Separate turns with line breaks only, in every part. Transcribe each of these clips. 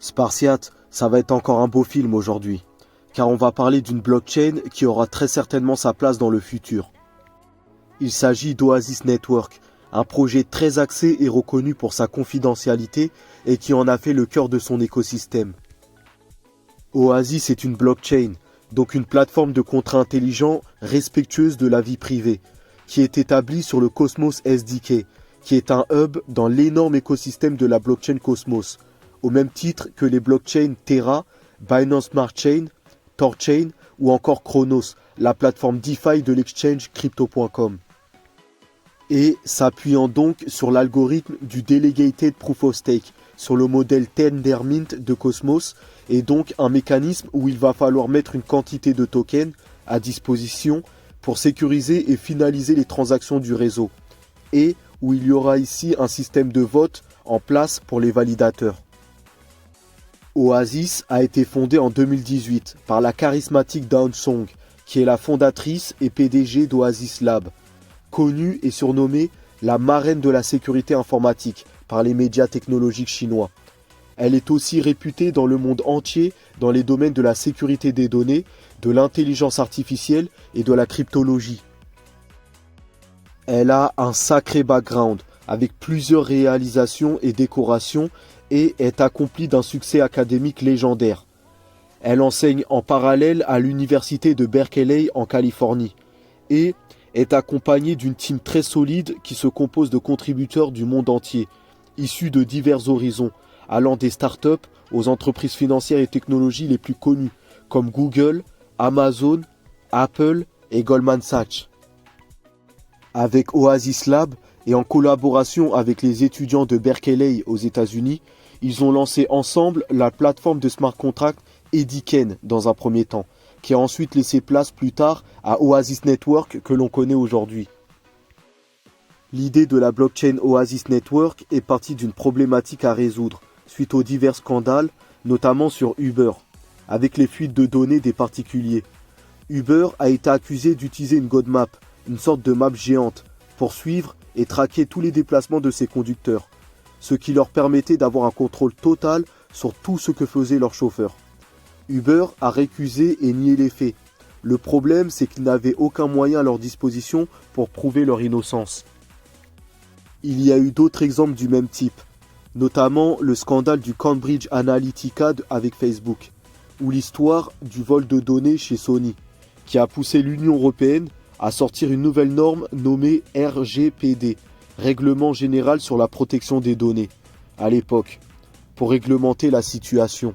Spartiate, ça va être encore un beau film aujourd'hui, car on va parler d'une blockchain qui aura très certainement sa place dans le futur. Il s'agit d'Oasis Network, un projet très axé et reconnu pour sa confidentialité et qui en a fait le cœur de son écosystème. Oasis est une blockchain, donc une plateforme de contrats intelligents respectueuse de la vie privée, qui est établie sur le Cosmos SDK, qui est un hub dans l'énorme écosystème de la blockchain Cosmos, au même titre que les blockchains Terra, Binance Smart Chain, Thorchain ou encore Chronos, la plateforme DeFi de l'exchange Crypto.com. Et s'appuyant donc sur l'algorithme du Delegated Proof of Stake, sur le modèle Tendermint de Cosmos, et donc un mécanisme où il va falloir mettre une quantité de tokens à disposition pour sécuriser et finaliser les transactions du réseau, et où il y aura ici un système de vote en place pour les validateurs. Oasis a été fondée en 2018 par la charismatique Dawn Song, qui est la fondatrice et PDG d'Oasis Lab, connue et surnommée la marraine de la sécurité informatique par les médias technologiques chinois. Elle est aussi réputée dans le monde entier dans les domaines de la sécurité des données, de l'intelligence artificielle et de la cryptologie. Elle a un sacré background avec plusieurs réalisations et décorations et est accomplie d'un succès académique légendaire. Elle enseigne en parallèle à l'université de Berkeley en Californie et est accompagnée d'une team très solide qui se compose de contributeurs du monde entier, issus de divers horizons, allant des startups aux entreprises financières et technologies les plus connues, comme Google, Amazon, Apple et Goldman Sachs. Avec Oasis Lab et en collaboration avec les étudiants de Berkeley aux États-Unis, ils ont lancé ensemble la plateforme de smart contract Ediken dans un premier temps, qui a ensuite laissé place plus tard à Oasis Network que l'on connaît aujourd'hui. L'idée de la blockchain Oasis Network est partie d'une problématique à résoudre suite aux divers scandales, notamment sur Uber, avec les fuites de données des particuliers. Uber a été accusé d'utiliser une GoDmap, une sorte de map géante, pour suivre et traquer tous les déplacements de ses conducteurs, ce qui leur permettait d'avoir un contrôle total sur tout ce que faisait leur chauffeur. Uber a récusé et nié les faits. Le problème, c'est qu'ils n'avaient aucun moyen à leur disposition pour prouver leur innocence. Il y a eu d'autres exemples du même type, notamment le scandale du Cambridge Analytica avec Facebook, ou l'histoire du vol de données chez Sony, qui a poussé l'Union européenne à sortir une nouvelle norme nommée RGPD, Règlement général sur la protection des données, à l'époque, pour réglementer la situation.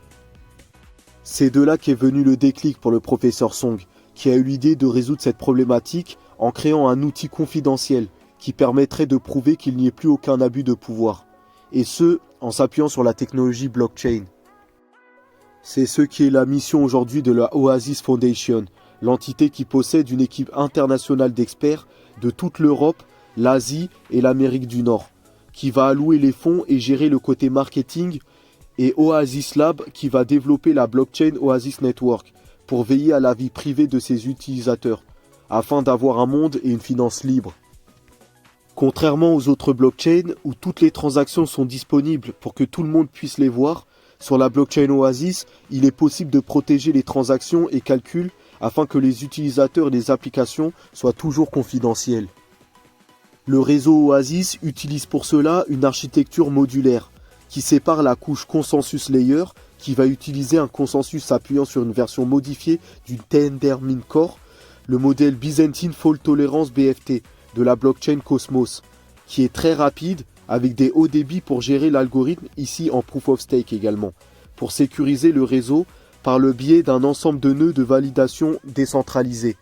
C'est de là qu'est venu le déclic pour le professeur Song, qui a eu l'idée de résoudre cette problématique en créant un outil confidentiel qui permettrait de prouver qu'il n'y ait plus aucun abus de pouvoir, et ce, en s'appuyant sur la technologie blockchain. C'est ce qui est la mission aujourd'hui de la Oasis Foundation, l'entité qui possède une équipe internationale d'experts de toute l'Europe, l'Asie et l'Amérique du Nord, qui va allouer les fonds et gérer le côté marketing, et Oasis Lab qui va développer la blockchain Oasis Network pour veiller à la vie privée de ses utilisateurs, afin d'avoir un monde et une finance libre. Contrairement aux autres blockchains où toutes les transactions sont disponibles pour que tout le monde puisse les voir, sur la blockchain Oasis, il est possible de protéger les transactions et calculs afin que les utilisateurs et les applications soient toujours confidentiels. Le réseau Oasis utilise pour cela une architecture modulaire qui sépare la couche Consensus Layer qui va utiliser un consensus s'appuyant sur une version modifiée du Tendermint Core, le modèle Byzantine Fault Tolerance BFT de la blockchain Cosmos, qui est très rapide avec des hauts débits pour gérer l'algorithme ici en Proof of Stake également, pour sécuriser le réseau par le biais d'un ensemble de nœuds de validation décentralisés.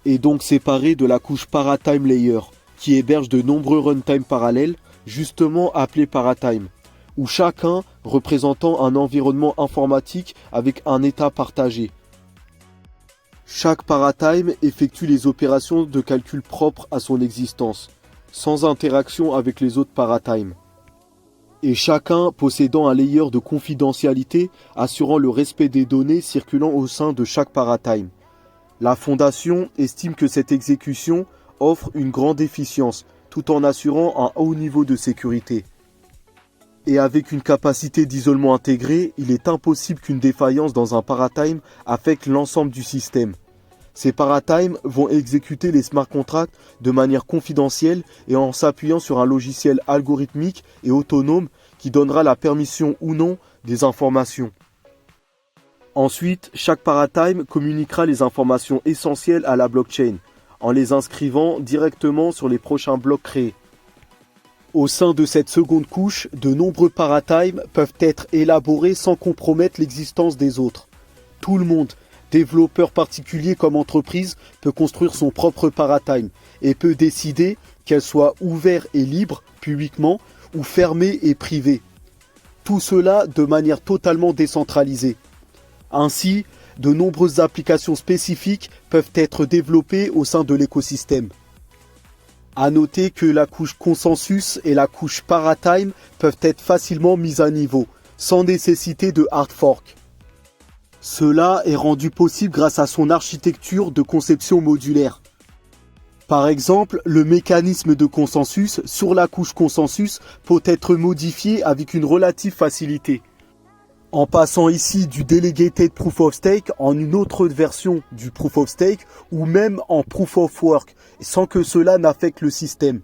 Et donc séparé de la couche Paratime Layer, qui héberge de nombreux runtimes parallèles, justement appelés Paratime, où chacun représentant un environnement informatique avec un état partagé. Chaque paratime effectue les opérations de calcul propres à son existence, sans interaction avec les autres paratimes. Et chacun possédant un layer de confidentialité assurant le respect des données circulant au sein de chaque paratime. La fondation estime que cette exécution offre une grande efficience, tout en assurant un haut niveau de sécurité. Et avec une capacité d'isolement intégrée, il est impossible qu'une défaillance dans un paratime affecte l'ensemble du système. Ces paratimes vont exécuter les smart contracts de manière confidentielle et en s'appuyant sur un logiciel algorithmique et autonome qui donnera la permission ou non des informations. Ensuite, chaque paratime communiquera les informations essentielles à la blockchain en les inscrivant directement sur les prochains blocs créés. Au sein de cette seconde couche, de nombreux paratimes peuvent être élaborés sans compromettre l'existence des autres. Tout le monde, développeur particulier comme entreprise, peut construire son propre paratime et peut décider qu'elle soit ouverte et libre publiquement ou fermée et privée. Tout cela de manière totalement décentralisée. Ainsi, de nombreuses applications spécifiques peuvent être développées au sein de l'écosystème. À noter que la couche consensus et la couche paratime peuvent être facilement mises à niveau, sans nécessité de hard fork. Cela est rendu possible grâce à son architecture de conception modulaire. Par exemple, le mécanisme de consensus sur la couche consensus peut être modifié avec une relative facilité. En passant ici du Delegated Proof of Stake en une autre version du Proof of Stake ou même en Proof of Work, sans que cela n'affecte le système.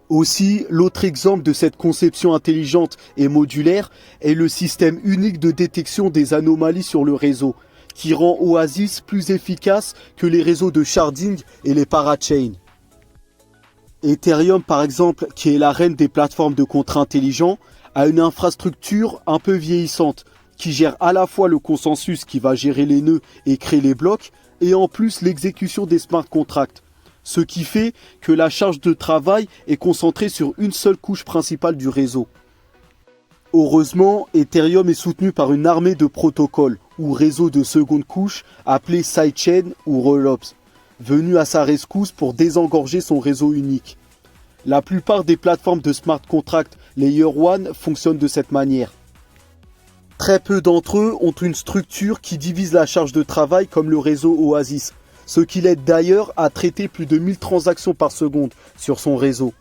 Aussi, l'autre exemple de cette conception intelligente et modulaire est le système unique de détection des anomalies sur le réseau, qui rend Oasis plus efficace que les réseaux de sharding et les parachains. Ethereum, par exemple, qui est la reine des plateformes de contrats intelligents, a une infrastructure un peu vieillissante, qui gère à la fois le consensus qui va gérer les nœuds et créer les blocs, et en plus l'exécution des smart contracts. Ce qui fait que la charge de travail est concentrée sur une seule couche principale du réseau. Heureusement, Ethereum est soutenu par une armée de protocoles ou réseaux de seconde couche appelés sidechain ou rollups, venus à sa rescousse pour désengorger son réseau unique. La plupart des plateformes de smart contract Layer 1 fonctionnent de cette manière. Très peu d'entre eux ont une structure qui divise la charge de travail comme le réseau Oasis, ce qui l'aide d'ailleurs à traiter plus de 1000 transactions par seconde sur son réseau.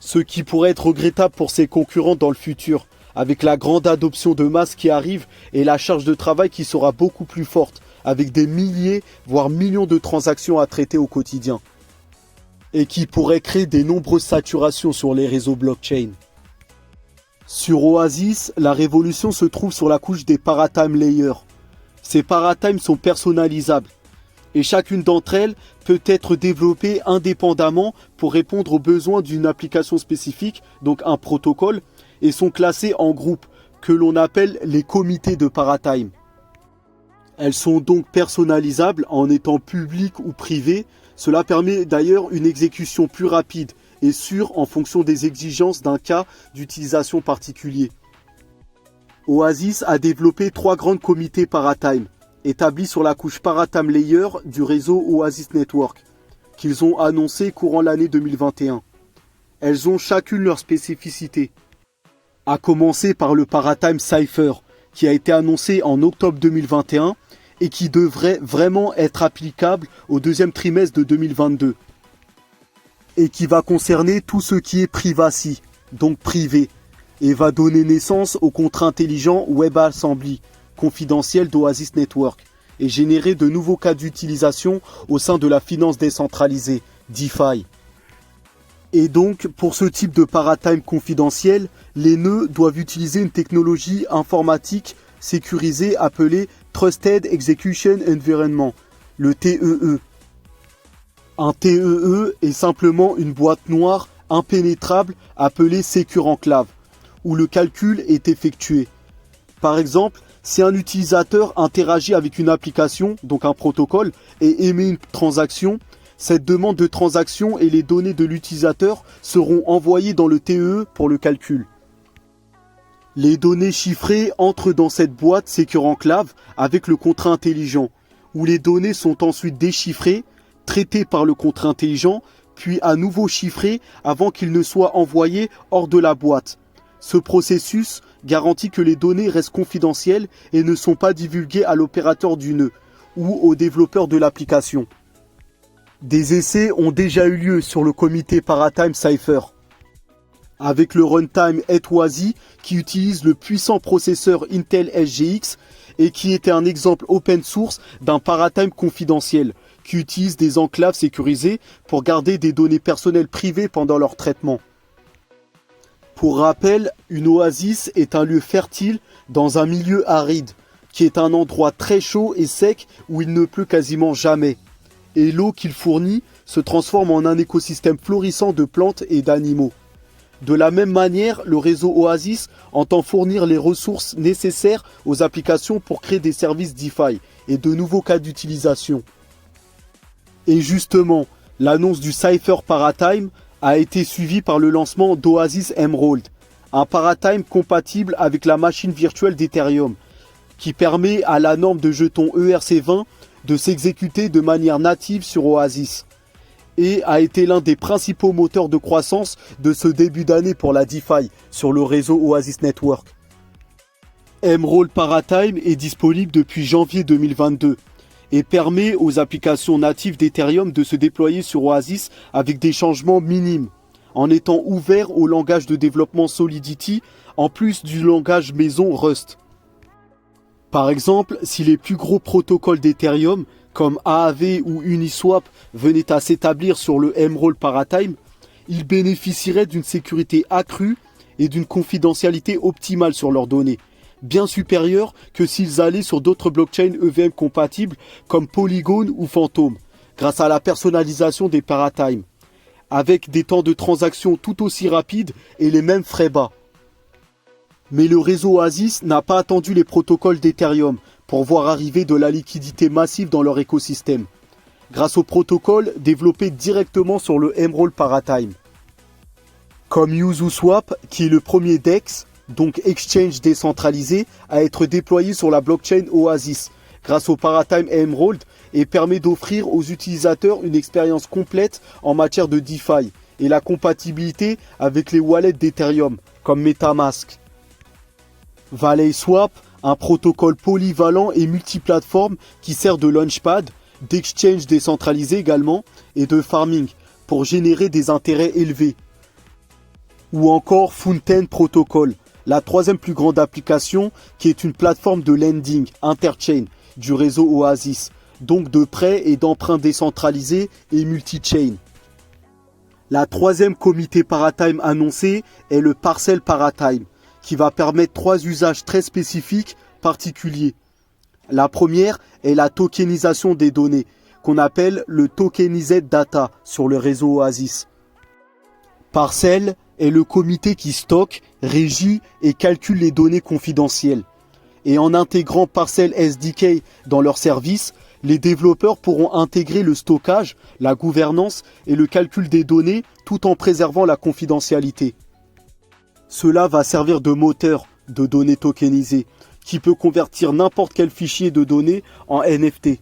Ce qui pourrait être regrettable pour ses concurrents dans le futur, avec la grande adoption de masse qui arrive et la charge de travail qui sera beaucoup plus forte, avec des milliers, voire millions de transactions à traiter au quotidien. Et qui pourrait créer des nombreuses saturations sur les réseaux blockchain. Sur Oasis, la révolution se trouve sur la couche des paratime layers. Ces paratimes sont personnalisables et chacune d'entre elles peut être développée indépendamment pour répondre aux besoins d'une application spécifique, donc un protocole, et sont classées en groupes que l'on appelle les comités de paratime. Elles sont donc personnalisables en étant publiques ou privées. Cela permet d'ailleurs une exécution plus rapide et sûre en fonction des exigences d'un cas d'utilisation particulier. Oasis a développé 3 grands comités paratime, établis sur la couche paratime layer du réseau Oasis Network, qu'ils ont annoncé courant l'année 2021. Elles ont chacune leur spécificité. À commencer par le paratime Cypher, qui a été annoncé en octobre 2021 et qui devrait vraiment être applicable au deuxième trimestre de 2022. Et qui va concerner tout ce qui est privacy, donc privé, et va donner naissance au contrat intelligent WebAssembly, confidentiel d'Oasis Network, et générer de nouveaux cas d'utilisation au sein de la finance décentralisée, DeFi. Et donc, pour ce type de paratime confidentiel, les nœuds doivent utiliser une technologie informatique sécurisée appelée Trusted Execution Environment, le TEE. Un TEE est simplement une boîte noire impénétrable appelée Secure Enclave, où le calcul est effectué. Par exemple, si un utilisateur interagit avec une application, donc un protocole, et émet une transaction, cette demande de transaction et les données de l'utilisateur seront envoyées dans le TEE pour le calcul. Les données chiffrées entrent dans cette boîte Secure Enclave avec le contrat intelligent, où les données sont ensuite déchiffrées, traitées par le contrat intelligent, puis à nouveau chiffrées avant qu'il ne soit envoyé hors de la boîte. Ce processus garantit que les données restent confidentielles et ne sont pas divulguées à l'opérateur du nœud ou au développeur de l'application. Des essais ont déjà eu lieu sur le comité Paratime Cypher. avec le runtime Etwazi qui utilise le puissant processeur Intel SGX et qui était un exemple open source d'un paratime confidentiel qui utilise des enclaves sécurisées pour garder des données personnelles privées pendant leur traitement. Pour rappel, une oasis est un lieu fertile dans un milieu aride, qui est un endroit très chaud et sec où il ne pleut quasiment jamais. Et l'eau qu'il fournit se transforme en un écosystème florissant de plantes et d'animaux. De la même manière, le réseau Oasis entend fournir les ressources nécessaires aux applications pour créer des services DeFi et de nouveaux cas d'utilisation. Et justement, l'annonce du Cypher Paratime a été suivie par le lancement d'Oasis Emerald, un paratime compatible avec la machine virtuelle d'Ethereum, qui permet à la norme de jetons ERC20 de s'exécuter de manière native sur Oasis, et a été l'un des principaux moteurs de croissance de ce début d'année pour la DeFi sur le réseau Oasis Network. Emerald Paratime est disponible depuis janvier 2022 et permet aux applications natives d'Ethereum de se déployer sur Oasis avec des changements minimes, en étant ouvert au langage de développement Solidity en plus du langage maison Rust. Par exemple, si les plus gros protocoles d'Ethereum comme Aave ou Uniswap venaient à s'établir sur le Emerald Paratime, ils bénéficieraient d'une sécurité accrue et d'une confidentialité optimale sur leurs données, bien supérieure que s'ils allaient sur d'autres blockchains EVM compatibles comme Polygon ou Phantom, grâce à la personnalisation des paratimes, avec des temps de transaction tout aussi rapides et les mêmes frais bas. Mais le réseau Oasis n'a pas attendu les protocoles d'Ethereum pour voir arriver de la liquidité massive dans leur écosystème, grâce au protocole développé directement sur le Emerald Paratime. Comme Uniswap, qui est le premier DEX, donc exchange décentralisé, à être déployé sur la blockchain Oasis, grâce au Paratime Emerald, et permet d'offrir aux utilisateurs une expérience complète en matière de DeFi et la compatibilité avec les wallets d'Ethereum, comme MetaMask. ValetSwap, un protocole polyvalent et multiplateforme qui sert de launchpad, d'exchange décentralisé également, et de farming, pour générer des intérêts élevés. Ou encore Fountain Protocol, la troisième plus grande application qui est une plateforme de lending interchain du réseau Oasis, donc de prêts et d'emprunts décentralisés et multi-chain. La troisième comité Paratime annoncée est le Parcel Paratime, qui va permettre 3 usages très spécifiques particuliers. La première est la tokenisation des données, qu'on appelle le Tokenized Data sur le réseau Oasis. Parcel est le comité qui stocke, régit et calcule les données confidentielles. Et en intégrant Parcel SDK dans leur service, les développeurs pourront intégrer le stockage, la gouvernance et le calcul des données tout en préservant la confidentialité. Cela va servir de moteur de données tokenisées qui peut convertir n'importe quel fichier de données en NFT.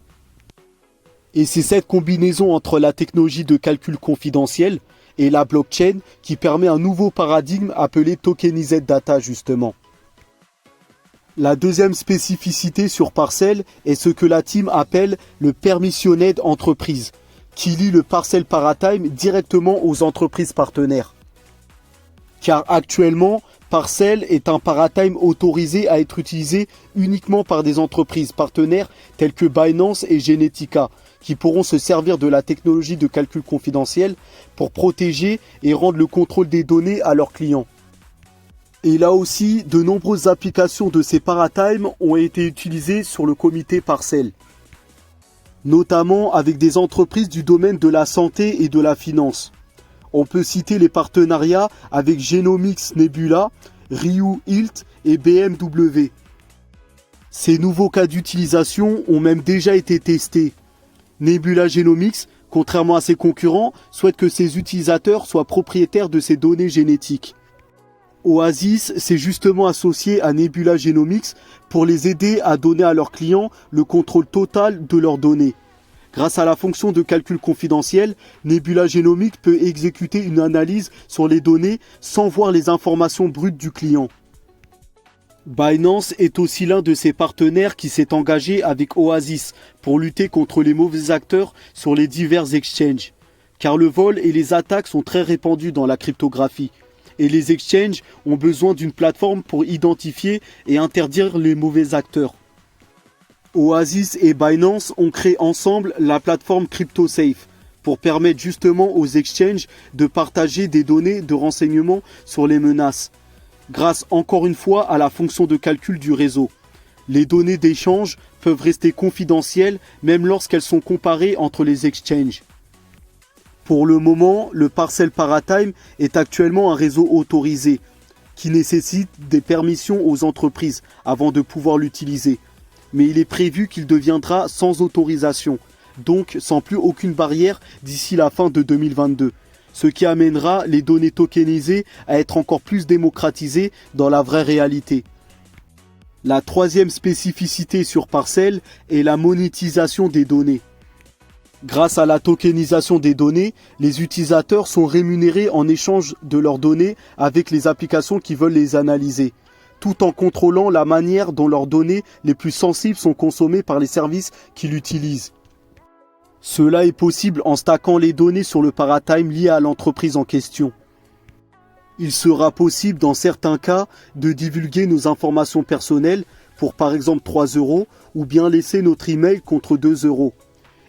Et c'est cette combinaison entre la technologie de calcul confidentiel et la blockchain qui permet un nouveau paradigme appelé Tokenized Data justement. La deuxième spécificité sur Parcel est ce que la team appelle le Permissioned Entreprise, qui lie le Parcel Paratime directement aux entreprises partenaires. Car actuellement, Parcel est un paratime autorisé à être utilisé uniquement par des entreprises partenaires telles que Binance et Genetica, qui pourront se servir de la technologie de calcul confidentiel pour protéger et rendre le contrôle des données à leurs clients. Et là aussi, de nombreuses applications de ces paratimes ont été utilisées sur le comité Parcel, notamment avec des entreprises du domaine de la santé et de la finance. On peut citer les partenariats avec Genomics Nebula, Ryu Hilt et BMW. Ces nouveaux cas d'utilisation ont même déjà été testés. Nebula Genomics, contrairement à ses concurrents, souhaite que ses utilisateurs soient propriétaires de ses données génétiques. Oasis s'est justement associé à Nebula Genomics pour les aider à donner à leurs clients le contrôle total de leurs données. Grâce à la fonction de calcul confidentiel, Nebula Genomics peut exécuter une analyse sur les données sans voir les informations brutes du client. Binance est aussi l'un de ses partenaires qui s'est engagé avec Oasis pour lutter contre les mauvais acteurs sur les divers exchanges. Car le vol et les attaques sont très répandus dans la cryptographie. et les exchanges ont besoin d'une plateforme pour identifier et interdire les mauvais acteurs. Oasis et Binance ont créé ensemble la plateforme CryptoSafe pour permettre justement aux exchanges de partager des données de renseignement sur les menaces, grâce encore une fois à la fonction de calcul du réseau. Les données d'échange peuvent rester confidentielles même lorsqu'elles sont comparées entre les exchanges. Pour le moment, le Parcel Paratime est actuellement un réseau autorisé qui nécessite des permissions aux entreprises avant de pouvoir l'utiliser. Mais il est prévu qu'il deviendra sans autorisation, donc sans plus aucune barrière d'ici la fin de 2022, ce qui amènera les données tokenisées à être encore plus démocratisées dans la vraie réalité. La troisième spécificité sur Parcel est la monétisation des données. Grâce à la tokenisation des données, les utilisateurs sont rémunérés en échange de leurs données avec les applications qui veulent les analyser, tout en contrôlant la manière dont leurs données les plus sensibles sont consommées par les services qui l'utilisent. Cela est possible en stackant les données sur le paratime lié à l'entreprise en question. Il sera possible dans certains cas de divulguer nos informations personnelles pour par exemple 3 € ou bien laisser notre email contre 2 €.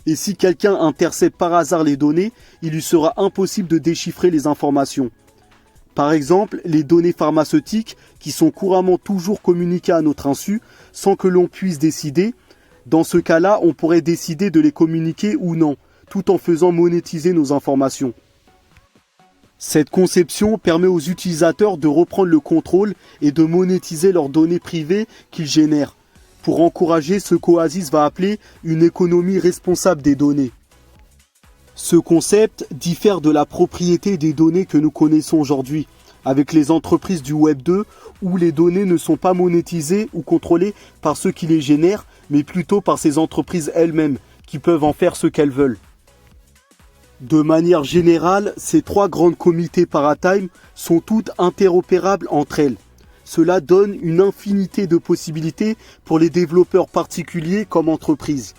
Et si quelqu'un intercepte par hasard les données, il lui sera impossible de déchiffrer les informations. Par exemple, les données pharmaceutiques qui sont couramment toujours communiquées à notre insu sans que l'on puisse décider. Dans ce cas-là, on pourrait décider de les communiquer ou non, tout en faisant monétiser nos informations. Cette conception permet aux utilisateurs de reprendre le contrôle et de monétiser leurs données privées qu'ils génèrent, pour encourager ce qu'Oasis va appeler une économie responsable des données. Ce concept diffère de la propriété des données que nous connaissons aujourd'hui, avec les entreprises du Web 2, où les données ne sont pas monétisées ou contrôlées par ceux qui les génèrent, mais plutôt par ces entreprises elles-mêmes, qui peuvent en faire ce qu'elles veulent. De manière générale, ces trois grandes comités paratime sont toutes interopérables entre elles. Cela donne une infinité de possibilités pour les développeurs particuliers comme entreprises.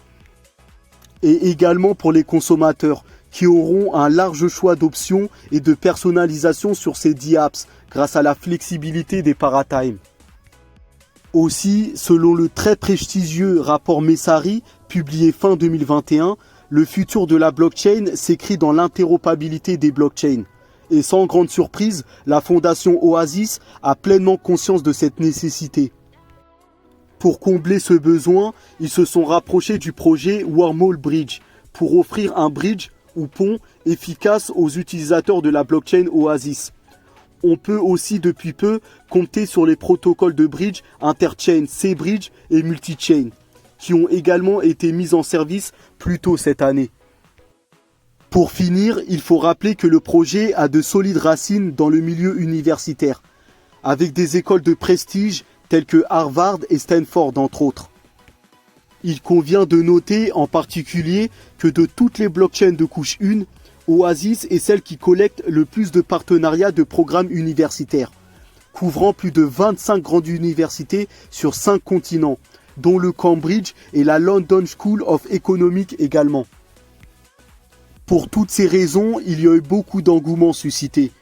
Et également pour les consommateurs, qui auront un large choix d'options et de personnalisation sur ces 10 apps, grâce à la flexibilité des paratimes. Aussi, selon le très prestigieux rapport Messari, publié fin 2021, le futur de la blockchain s'écrit dans l'interopérabilité des blockchains. Et sans grande surprise, la fondation Oasis a pleinement conscience de cette nécessité. Pour combler ce besoin, ils se sont rapprochés du projet Wormhole Bridge pour offrir un bridge ou pont efficace aux utilisateurs de la blockchain Oasis. On peut aussi depuis peu compter sur les protocoles de bridge Interchain, C-Bridge et Multichain, qui ont également été mis en service plus tôt cette année. Pour finir, il faut rappeler que le projet a de solides racines dans le milieu universitaire, avec des écoles de prestige telles que Harvard et Stanford entre autres. Il convient de noter en particulier que de toutes les blockchains de couche 1, Oasis est celle qui collecte le plus de partenariats de programmes universitaires, couvrant plus de 25 grandes universités sur 5 continents, dont le Cambridge et la London School of Economics également. Pour toutes ces raisons, il y a eu beaucoup d'engouement suscité.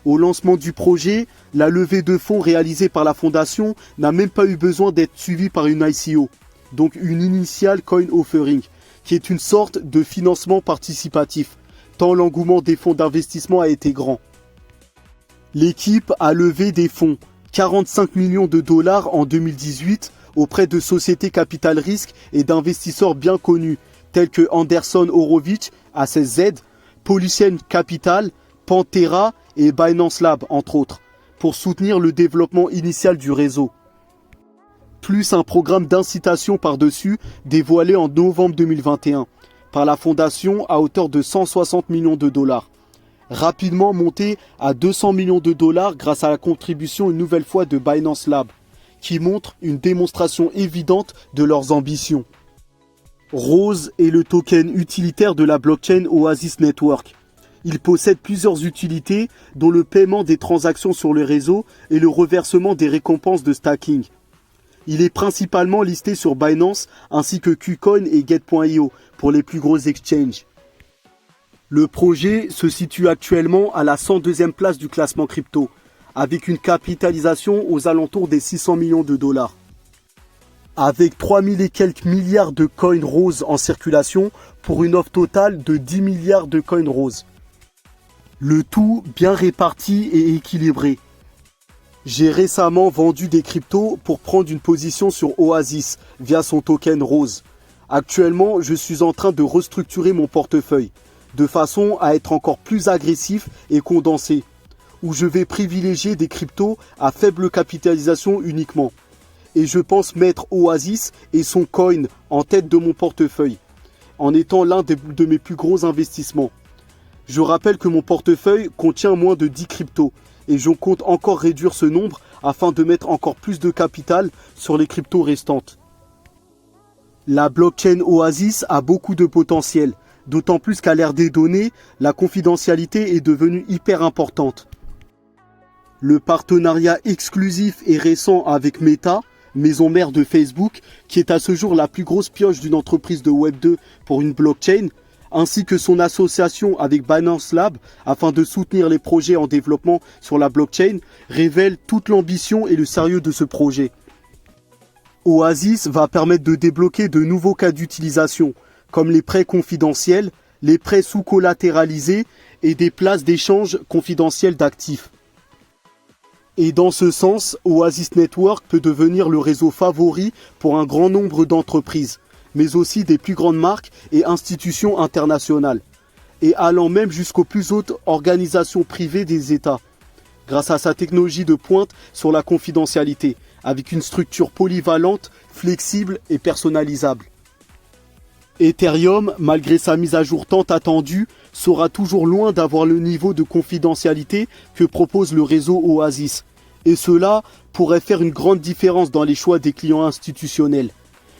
Au lancement du projet, la levée de fonds réalisée par la fondation n'a même pas eu besoin d'être suivie par une ICO, donc une Initial Coin Offering, qui est une sorte de financement participatif, tant l'engouement des fonds d'investissement a été grand. L'équipe a levé des fonds, 45 millions de dollars en 2018, auprès de sociétés capital risque et d'investisseurs bien connus, tels que Anderson Horowitz, A16Z, Polychain Capital, Pantera et Binance Lab, entre autres, pour soutenir le développement initial du réseau. Plus un programme d'incitation par-dessus, dévoilé en novembre 2021, par la fondation à hauteur de 160 millions de dollars. Rapidement monté à 200 millions de dollars grâce à la contribution une nouvelle fois de Binance Lab, qui montre une démonstration évidente de leurs ambitions. Rose est le token utilitaire de la blockchain Oasis Network. Il possède plusieurs utilités, dont le paiement des transactions sur le réseau et le reversement des récompenses de stacking. Il est principalement listé sur Binance ainsi que KuCoin et Get.io pour les plus gros exchanges. Le projet se situe actuellement à la 102e place du classement crypto, avec une capitalisation aux alentours des 600 millions de dollars. Avec 3000 et quelques milliards de coins roses en circulation pour une offre totale de 10 milliards de coins roses. Le tout bien réparti et équilibré. J'ai récemment vendu des cryptos pour prendre une position sur Oasis via son token rose. Actuellement, je suis en train de restructurer mon portefeuille de façon à être encore plus agressif et condensé, où je vais privilégier des cryptos à faible capitalisation uniquement. Et je pense mettre Oasis et son coin en tête de mon portefeuille, en étant l'un de mes plus gros investissements. Je rappelle que mon portefeuille contient moins de 10 cryptos, et je compte encore réduire ce nombre afin de mettre encore plus de capital sur les cryptos restantes. La blockchain Oasis a beaucoup de potentiel, d'autant plus qu'à l'ère des données, la confidentialité est devenue hyper importante. Le partenariat exclusif et récent avec Meta, maison mère de Facebook, qui est à ce jour la plus grosse pioche d'une entreprise de Web2 pour une blockchain, ainsi que son association avec Binance Lab afin de soutenir les projets en développement sur la blockchain, révèlent toute l'ambition et le sérieux de ce projet. Oasis va permettre de débloquer de nouveaux cas d'utilisation, comme les prêts confidentiels, les prêts sous-collatéralisés et des places d'échange confidentielles d'actifs. Et dans ce sens, Oasis Network peut devenir le réseau favori pour un grand nombre d'entreprises, mais aussi des plus grandes marques et institutions internationales, et allant même jusqu'aux plus hautes organisations privées des États, grâce à sa technologie de pointe sur la confidentialité, avec une structure polyvalente, flexible et personnalisable. Ethereum, malgré sa mise à jour tant attendue, sera toujours loin d'avoir le niveau de confidentialité que propose le réseau Oasis. Et cela pourrait faire une grande différence dans les choix des clients institutionnels.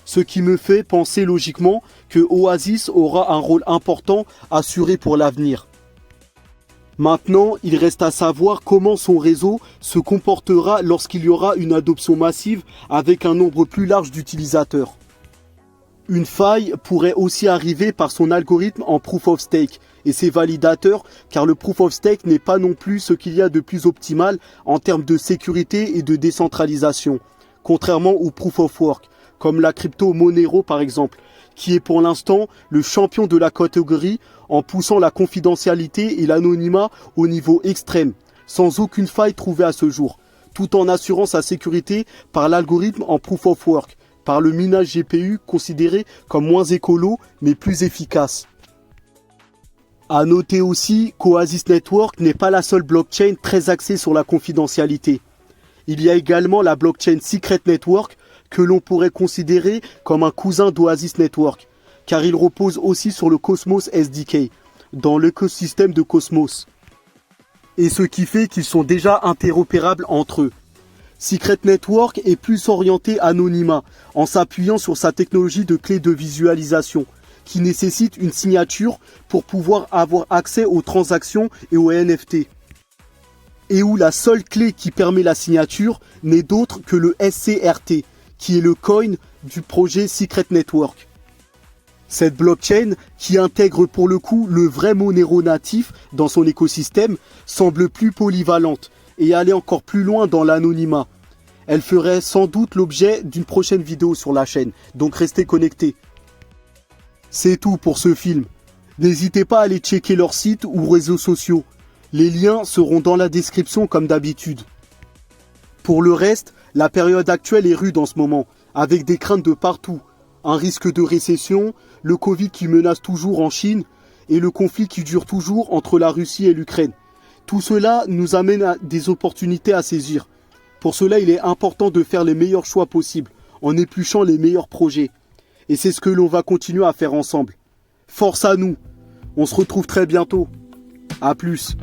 Ce qui me fait penser logiquement que Oasis aura un rôle important assuré pour l'avenir. Maintenant, il reste à savoir comment son réseau se comportera lorsqu'il y aura une adoption massive avec un nombre plus large d'utilisateurs. Une faille pourrait aussi arriver par son algorithme en Proof of Stake et ses validateurs, car le Proof of Stake n'est pas non plus ce qu'il y a de plus optimal en termes de sécurité et de décentralisation, contrairement au Proof of Work, comme la crypto Monero par exemple, qui est pour l'instant le champion de la catégorie en poussant la confidentialité et l'anonymat au niveau extrême, sans aucune faille trouvée à ce jour, tout en assurant sa sécurité par l'algorithme en Proof of Work, par le minage GPU considéré comme moins écolo mais plus efficace. À noter aussi qu'Oasis Network n'est pas la seule blockchain très axée sur la confidentialité. Il y a également la blockchain Secret Network que l'on pourrait considérer comme un cousin d'Oasis Network, car il repose aussi sur le Cosmos SDK, dans l'écosystème de Cosmos. Et ce qui fait qu'ils sont déjà interopérables entre eux. Secret Network est plus orienté anonymat, en s'appuyant sur sa technologie de clé de visualisation, qui nécessite une signature pour pouvoir avoir accès aux transactions et aux NFT. Et où la seule clé qui permet la signature n'est d'autre que le SCRT, qui est le coin du projet Secret Network. Cette blockchain, qui intègre pour le coup le vrai Monero natif dans son écosystème, semble plus polyvalente et aller encore plus loin dans l'anonymat. Elle ferait sans doute l'objet d'une prochaine vidéo sur la chaîne, donc restez connectés. C'est tout pour ce film. N'hésitez pas à aller checker leur site ou réseaux sociaux. Les liens seront dans la description comme d'habitude. Pour le reste, la période actuelle est rude en ce moment, avec des craintes de partout. Un risque de récession, le Covid qui menace toujours en Chine et le conflit qui dure toujours entre la Russie et l'Ukraine. Tout cela nous amène à des opportunités à saisir. Pour cela, il est important de faire les meilleurs choix possibles, en épluchant les meilleurs projets. Et c'est ce que l'on va continuer à faire ensemble. Force à nous. On se retrouve très bientôt. À plus.